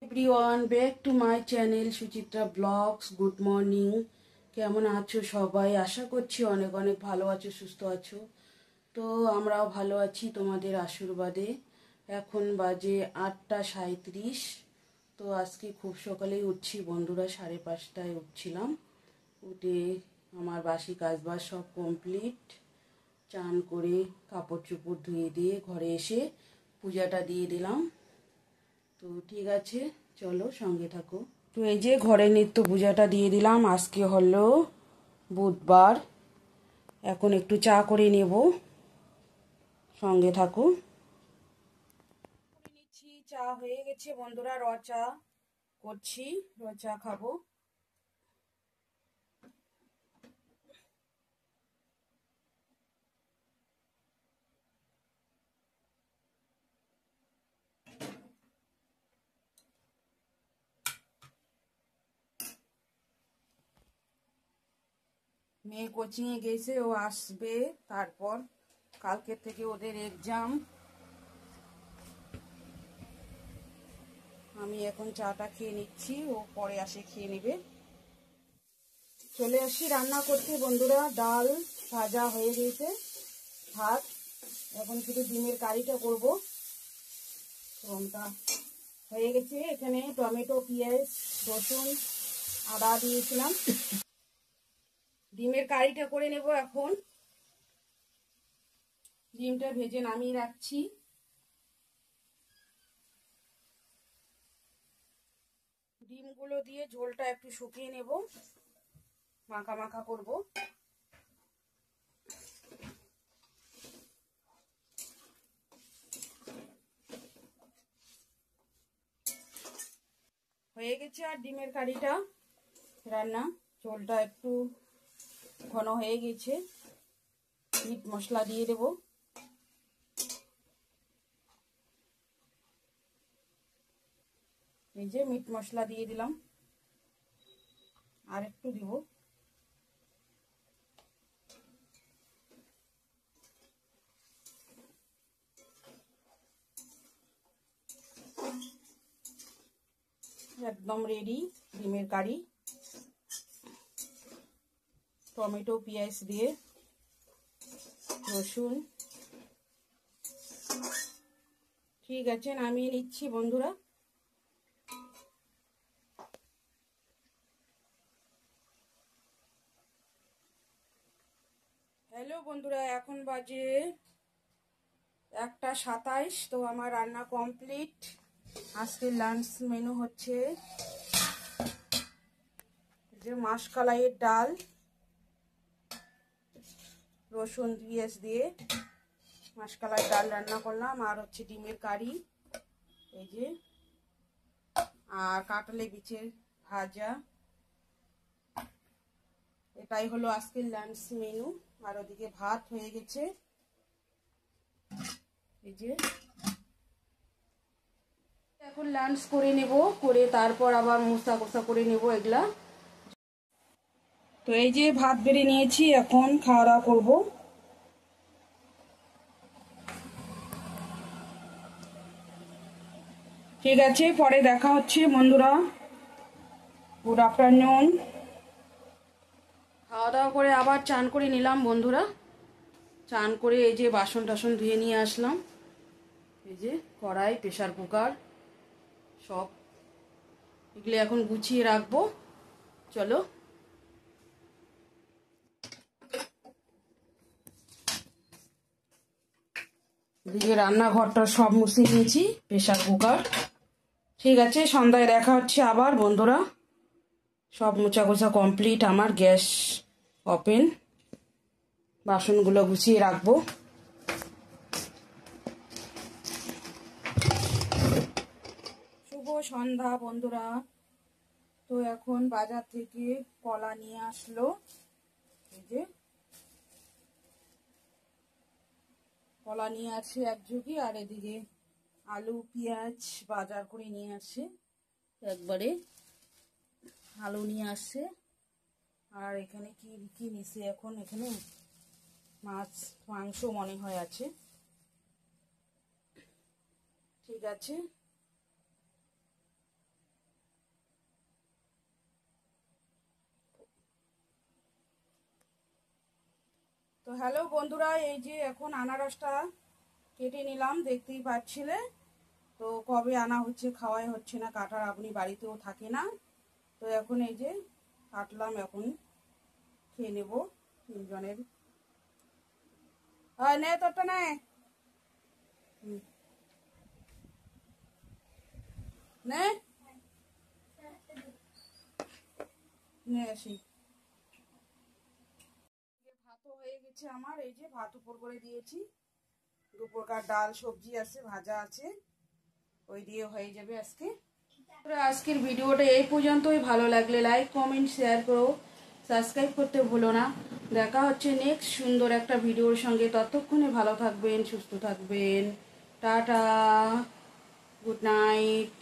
Everyone back to my channel Suchitra blogs. Good morning. কেমন আছো সবাই? আশা করছি অনেক অনেক ভালো আছো, সুস্থ আছো। তো আমরাও ভালো আছি তোমাদের আশীর্বাদে। এখন বাজে 8টা 37। তো আজকে খুব সকালেই উঠছি বন্ধুরা, 5:30টায় উঠছিলাম। উঠে আমার বাসি কাজবাজ সব কমপ্লিট, চান করে কাপড় চোপড় ধুয়ে দিয়ে ঘরে এসে পূজাটা দিয়ে দিলাম। তো ঠিক আছে, চলো সঙ্গে থাকো। তো এই যে ঘরে নিত্য পূজাটা দিয়ে দিলাম। আজকে হলো বুধবার। এখন একটু চা করে নেব, সঙ্গে থাকো। নিচ্ছি, চা হয়ে গেছে বন্ধুরা, র চা করছি, র চা খাবো। মেয়ে কোচিংয়ে গেছে, ও আসবে। তারপর কালকে থেকে ওদের এক্সাম। আমি এখন চাটা খেয়ে নিচ্ছি, ও পরে আসে খেয়ে নেবে। চলে আসি রান্না করতে বন্ধুরা। ডাল ভাজা হয়ে গেছে, ভাত। এখন শুধু ডিমের কারিটা করব। ফোড়নটা হয়ে গেছে। এখানে টমেটো, পেঁয়াজ, রসুন, আদা দিয়েছিলাম। ডিমের কারিটা করে নেব এখন। ডিমটা ভেজে নামিয়ে রাখছি। ডিমগুলো দিয়ে ঝোলটা একটু শুকিয়ে নেব, মাখা মাখা করব। হয়ে গেছে আর ডিমের কারিটা রান্না। ঝোলটা একটু ঘন হয়ে গেছে। মিট মশলা দিয়ে দেব। এই যে মিট মশলা দিয়ে দিলাম, আর একটু দিব। একদম রেডি ডিমের কারি। টমেটো, পেঁয়াজ দিয়ে, রসুন। ঠিক আছে, নামিয়ে নিচ্ছি বন্ধুরা। হ্যালো বন্ধুরা, এখন বাজে 1টা 27। তো আমার রান্না কমপ্লিট। আজকে লাঞ্চ মেনু হচ্ছে যে মাসকলাইয়ের ডাল, রসুন পেঁয়াজ দিয়ে মাসকলাই ডাল রান্না করলাম। আর হচ্ছে ডিমের কারি, এই যে, আর কাঁঠালে বিচের ভাজা। এটাই হলো আজকের লাঞ্চ মেনু। আর ওদিকে ভাত হয়ে গেছে, এই যে। এখন লাঞ্চ করে নেব, করে তারপর আবার মোছা কোছা করে নেব এগুলা। তো এই যে ভাত বেড়ে নিয়েছি, এখন খাওয়া দাওয়া করবো। ঠিক আছে, পরে দেখা হচ্ছে বন্ধুরা। Good afternoon. খাওয়া দাওয়া করে আবার চান করে নিলাম বন্ধুরা। চান করে এই যে বাসন টাসন ধুয়ে নিয়ে আসলাম। এই যে কড়াই, প্রেসার কুকার সব এগুলো এখন গুছিয়ে রাখবো। চলো। এদিকে রান্নাঘরটা সব মুছে নিয়েছি, প্রেসার কুকার। ঠিক আছে, সন্ধ্যায় দেখা হচ্ছে আবার বন্ধুরা। সব মোছা গোছা কমপ্লিট আমার, গ্যাস ওপেন। বাসনগুলো গুছিয়ে রাখবো। শুভ সন্ধ্যা বন্ধুরা। তো এখন বাজার থেকে কলা নিয়ে আসলো, এই যে কলা নিয়ে আসছে 1 ঝুঁকি। আর এদিকে আলু পেঁয়াজ বাজার করে নিয়ে আসছে একবারে। আলু নিয়ে আসছে। আর এখানে কি কি নিছে এখন? এখানে মাছ মাংস মনে হয় আছে। ঠিক আছে, তো হ্যালো বন্ধুরা, এই যে এখন আনারসটা কেটে নিলাম, দেখতেই পাচ্ছিলে। তো কবে আনা হচ্ছে, খাওয়াই হচ্ছে না, কাটার আপনি বাড়িতেও থাকে না। তো এখন এই যে কাটলাম, এখন খেয়ে নেব তিনজনের। নে তোরটা নে। নে নে আসি। ভাতও হয়ে গেছে আমার, এই যে ভাত উপর করে দিয়েছি। দু প্রকার ডাল সবজি আছে, ভাজা আছে, ওই দিয়ে হয়ে যাবে আজকে। আজকের ভিডিওটা এই পর্যন্তই। ভালো লাগলে লাইক কমেন্ট শেয়ার করো, সাবস্ক্রাইব করতে ভুলো না। দেখা হচ্ছে নেক্সট সুন্দর একটা ভিডিওর সঙ্গে। ততক্ষণে ভালো থাকবেন, সুস্থ থাকবেন। Tata, good night.